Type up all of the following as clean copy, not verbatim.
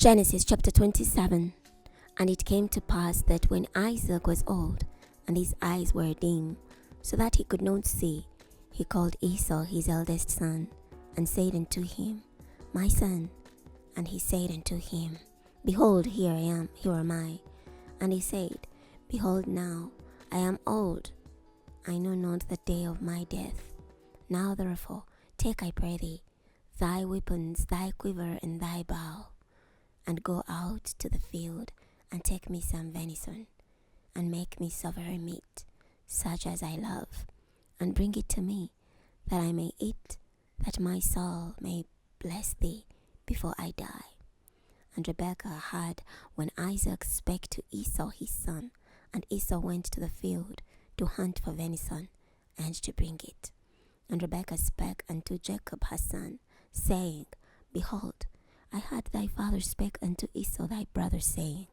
Genesis chapter 27. And it came to pass that when Isaac was old, and his eyes were dim, so that he could not see, he called Esau his eldest son, and said unto him, My son. And he said unto him, Behold, here am I. And he said, Behold now, I am old, I know not the day of my death. Now therefore, take, I pray thee, thy weapons, thy quiver, and thy bow, and go out to the field, and take me some venison, and make me savoury meat, such as I love, and bring it to me, that I may eat, that my soul may bless thee before I die. And Rebekah heard when Isaac spake to Esau his son, and Esau went to the field to hunt for venison, and to bring it. And Rebekah spake unto Jacob her son, saying, Behold, I heard thy father spake unto Esau thy brother, saying,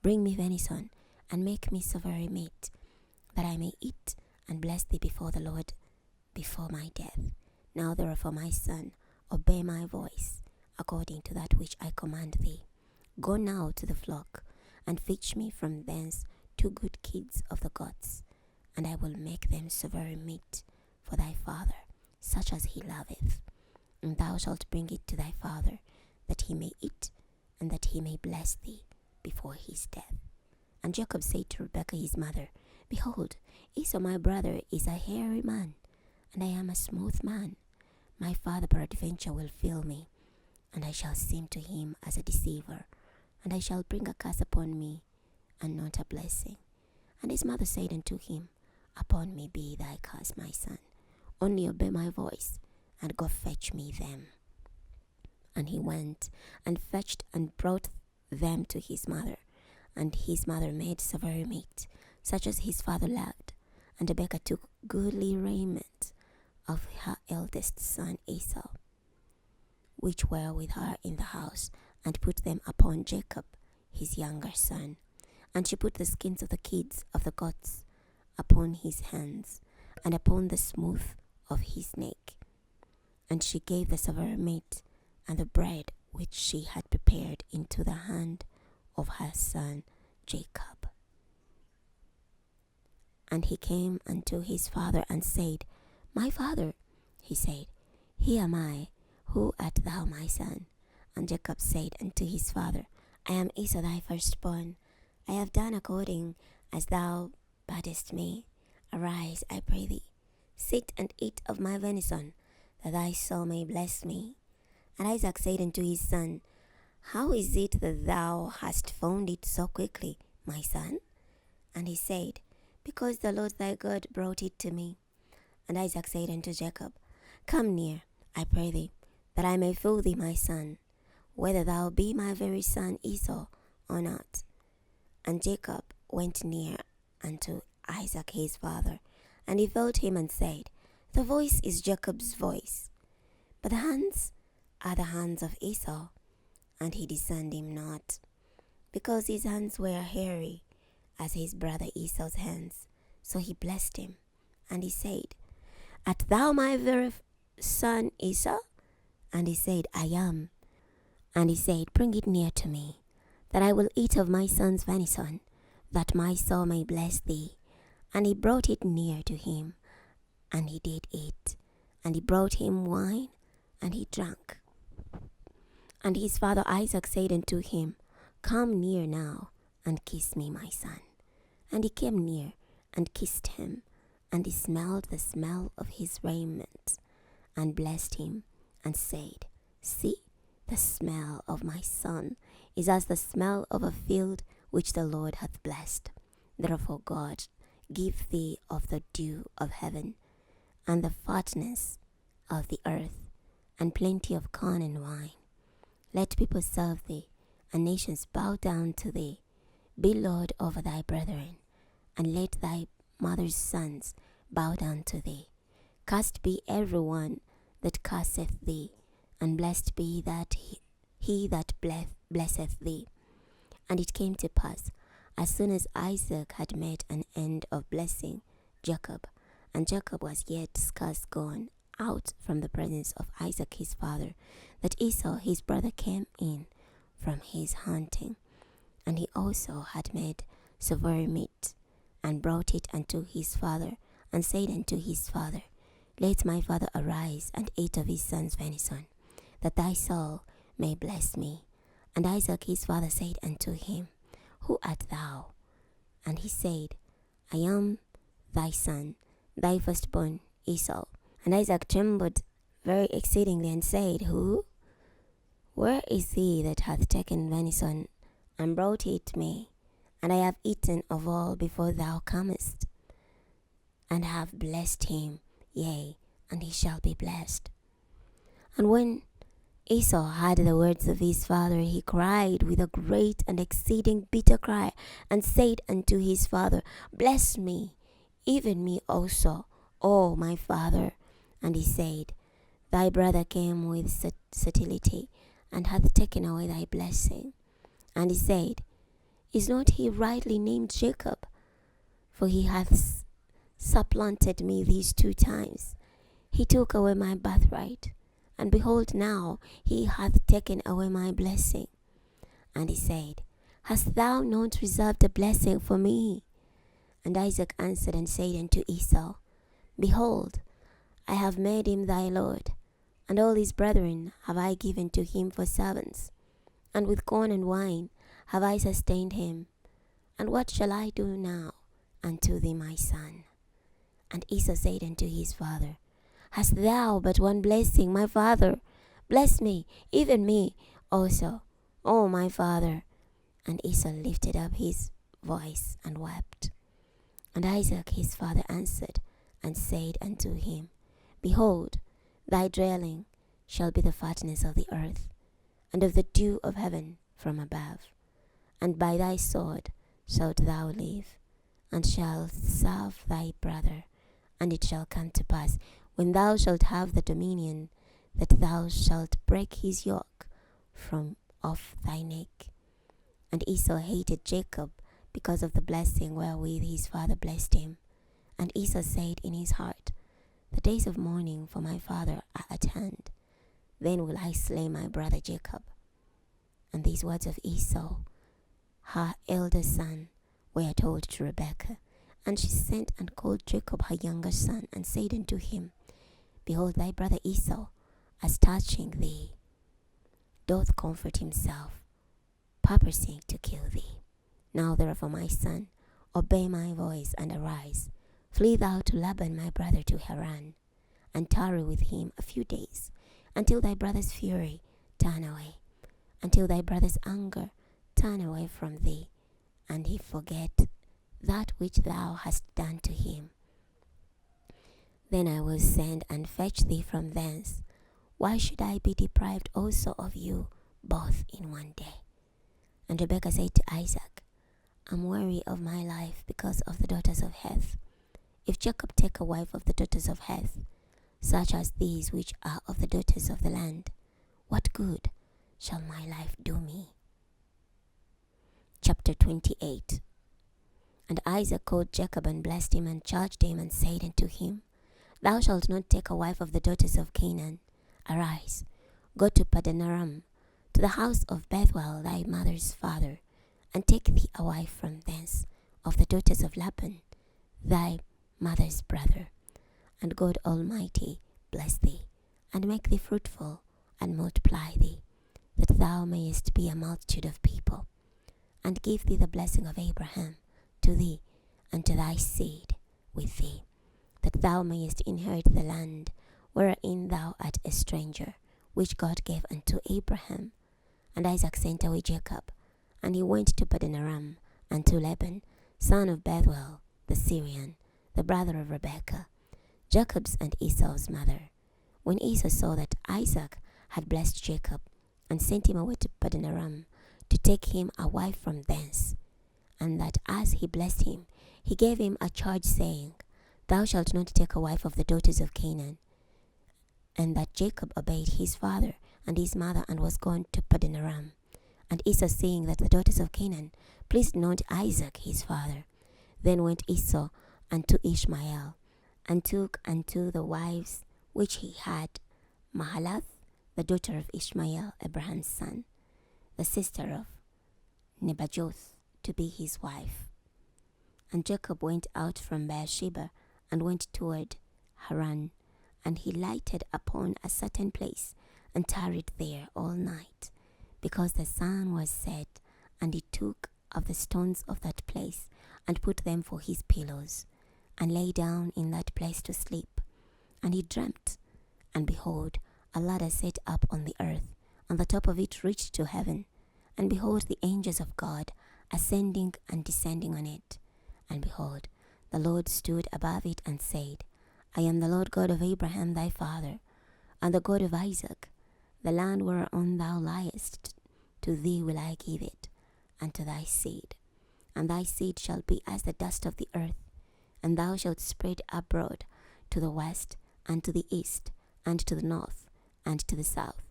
Bring me venison, and make me savoury meat, that I may eat, and bless thee before the Lord before my death. Now therefore, my son, obey my voice, according to that which I command thee. Go now to the flock, and fetch me from thence 2 good kids of the goats, and I will make them savoury meat for thy father, such as he loveth. And thou shalt bring it to thy father, that he may eat, and that he may bless thee before his death. And Jacob said to Rebekah his mother, Behold, Esau my brother is a hairy man, and I am a smooth man. My father peradventure will feel me, and I shall seem to him as a deceiver, and I shall bring a curse upon me, and not a blessing. And his mother said unto him, Upon me be thy curse, my son. Only obey my voice, and go fetch me them. And he went, and fetched, and brought them to his mother. And his mother made savoury meat, such as his father loved. And Rebekah took goodly raiment of her eldest son Esau, which were with her in the house, and put them upon Jacob his younger son. And she put the skins of the kids of the goats upon his hands, and upon the smooth of his neck. And she gave the savoury meat and the bread which she had prepared into the hand of her son Jacob. And he came unto his father and said, My father. He said, Here am I. Who art thou, my son? And Jacob said unto his father, I am Esau thy firstborn. I have done according as thou badest me. Arise, I pray thee, sit and eat of my venison, that thy soul may bless me. And Isaac said unto his son, How is it that thou hast found it so quickly, my son? And he said, Because the Lord thy God brought it to me. And Isaac said unto Jacob, Come near, I pray thee, that I may fill thee, my son, whether thou be my very son Esau or not. And Jacob went near unto Isaac his father, and he felt him and said, The voice is Jacob's voice, but the hands are the hands of Esau. And he discerned him not, because his hands were hairy as his brother Esau's hands. So he blessed him, and he said, Art thou my very son Esau? And he said, I am. And he said, Bring it near to me, that I will eat of my son's venison, that my soul may bless thee. And he brought it near to him, and he did eat. And he brought him wine, and he drank. And his father Isaac said unto him, Come near now, and kiss me, my son. And he came near, and kissed him, and he smelled the smell of his raiment, and blessed him, and said, See, the smell of my son is as the smell of a field which the Lord hath blessed. Therefore God give thee of the dew of heaven, and the fatness of the earth, and plenty of corn and wine. Let people serve thee, and nations bow down to thee. Be Lord over thy brethren, and let thy mother's sons bow down to thee. Cursed be every one that curseth thee, and blessed be that he that blesseth thee. And it came to pass, as soon as Isaac had made an end of blessing Jacob, and Jacob was yet scarce gone out from the presence of Isaac his father, that Esau his brother came in from from his hunting. And he also had made savoury meat, and brought it unto his father, and said unto his father, Let my father arise, and eat of his son's venison, that thy soul may bless me. And Isaac his father said unto him, Who art thou? And he said, I am thy son, thy firstborn Esau. And Isaac trembled very exceedingly, and said, Who? Where is he that hath taken venison, and brought it me? And I have eaten of all before thou comest, and have blessed him, yea, and he shall be blessed. And when Esau heard the words of his father, he cried with a great and exceeding bitter cry, and said unto his father, Bless me, even me also, O my father. And he said, Thy brother came with subtlety, and hath taken away thy blessing. And he said, Is not he rightly named Jacob? For he hath supplanted me these 2 times. He took away my birthright, and behold, now he hath taken away my blessing. And he said, Hast thou not reserved a blessing for me? And Isaac answered and said unto Esau, Behold, I have made him thy lord, and all his brethren have I given to him for servants, and with corn and wine have I sustained him. And what shall I do now unto thee, my son? And Esau said unto his father, Hast thou but one blessing, my father? Bless me, even me also, O my father. And Esau lifted up his voice and wept. And Isaac his father answered and said unto him, Behold, thy dwelling shall be the fatness of the earth, and of the dew of heaven from above. And by thy sword shalt thou live, and shalt serve thy brother. And it shall come to pass, when thou shalt have the dominion, that thou shalt break his yoke from off thy neck. And Esau hated Jacob because of the blessing wherewith his father blessed him. And Esau said in his heart, The days of mourning for my father are at hand. Then will I slay my brother Jacob. And these words of Esau, her eldest son, were told to Rebekah. And she sent and called Jacob her younger son, and said unto him, Behold, thy brother Esau, as touching thee, doth comfort himself, purposing to kill thee. Now therefore, my son, obey my voice, and arise. Flee thou to Laban my brother to Haran, and tarry with him a few days, until thy brother's fury turn away, until thy brother's anger turn away from thee, and he forget that which thou hast done to him. Then I will send and fetch thee from thence. Why should I be deprived also of you both in one day? And Rebekah said to Isaac, I am weary of my life because of the daughters of Heth. If Jacob take a wife of the daughters of Heth, such as these which are of the daughters of the land, what good shall my life do me? Chapter 28. And Isaac called Jacob and blessed him and charged him and said unto him, Thou shalt not take a wife of the daughters of Canaan. Arise, go to Padanaram, to the house of Bethuel thy mother's father, and take thee a wife from thence of the daughters of Laban, thy mother's brother. And God Almighty bless thee, and make thee fruitful, and multiply thee, that thou mayest be a multitude of people, and give thee the blessing of Abraham to thee and to thy seed with thee, that thou mayest inherit the land wherein thou art a stranger, which God gave unto Abraham. And Isaac sent away Jacob, and he went to Padanaram, and to Laban, son of Bethuel the Syrian, the brother of Rebekah, Jacob's and Esau's mother. When Esau saw that Isaac had blessed Jacob, and sent him away to Padanaram to take him a wife from thence, and that as he blessed him, he gave him a charge, saying, Thou shalt not take a wife of the daughters of Canaan. And that Jacob obeyed his father and his mother, and was gone to Padanaram. And Esau, seeing that the daughters of Canaan pleased not Isaac his father, then went Esau unto Ishmael, and took unto the wives which he had Mahalath, the daughter of Ishmael, Abraham's son. the sister of Nebajoth, to be his wife. And Jacob went out from Beersheba and went toward Haran, and he lighted upon a certain place and tarried there all night, because the sun was set. And he took of the stones of that place and put them for his pillows, and lay down in that place to sleep. And he dreamt, and behold, a ladder set up on the earth, and the top of it reached to heaven. And behold, the angels of God ascending and descending on it. And behold, the Lord stood above it and said, I am the Lord God of Abraham thy father, and the God of Isaac. The land whereon thou liest, to thee will I give it, and to thy seed. And thy seed shall be as the dust of the earth, and thou shalt spread abroad to the west, and to the east, and to the north, and to the south.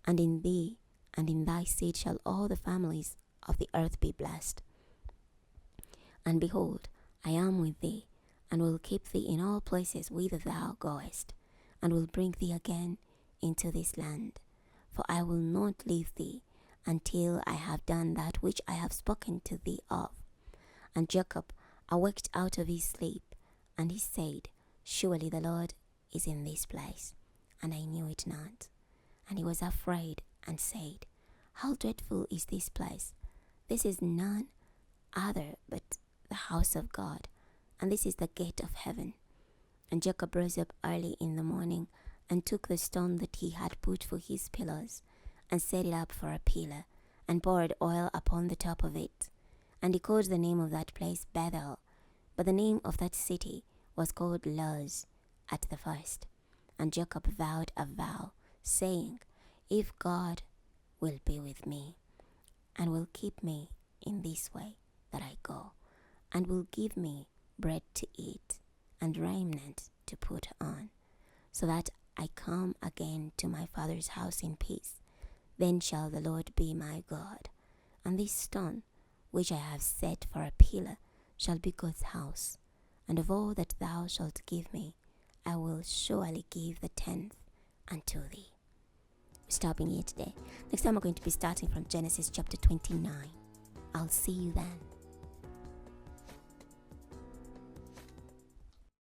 And in thee and in thy seed shall all the families of the earth be blessed. And behold, I am with thee, and will keep thee in all places whither thou goest, and will bring thee again into this land. For I will not leave thee until I have done that which I have spoken to thee of. And Jacob awaked out of his sleep, and he said, Surely the Lord is in this place, and I knew it not. And he was afraid, and said, How dreadful is this place! This is none other but the house of God, and this is the gate of heaven. And Jacob rose up early in the morning, and took the stone that he had put for his pillars, and set it up for a pillar, and poured oil upon the top of it. And he called the name of that place Bethel, but the name of that city was called Luz at the first. And Jacob vowed a vow, saying, If God will be with me, and will keep me in this way that I go, and will give me bread to eat, and raiment to put on, so that I come again to my father's house in peace, then shall the Lord be my God, and this stone which I have set for a pillar shall be God's house. And of all that thou shalt give me, I will surely give the tenth unto thee. Stopping here today. Next time we're going to be starting from Genesis chapter 29. I'll see you then.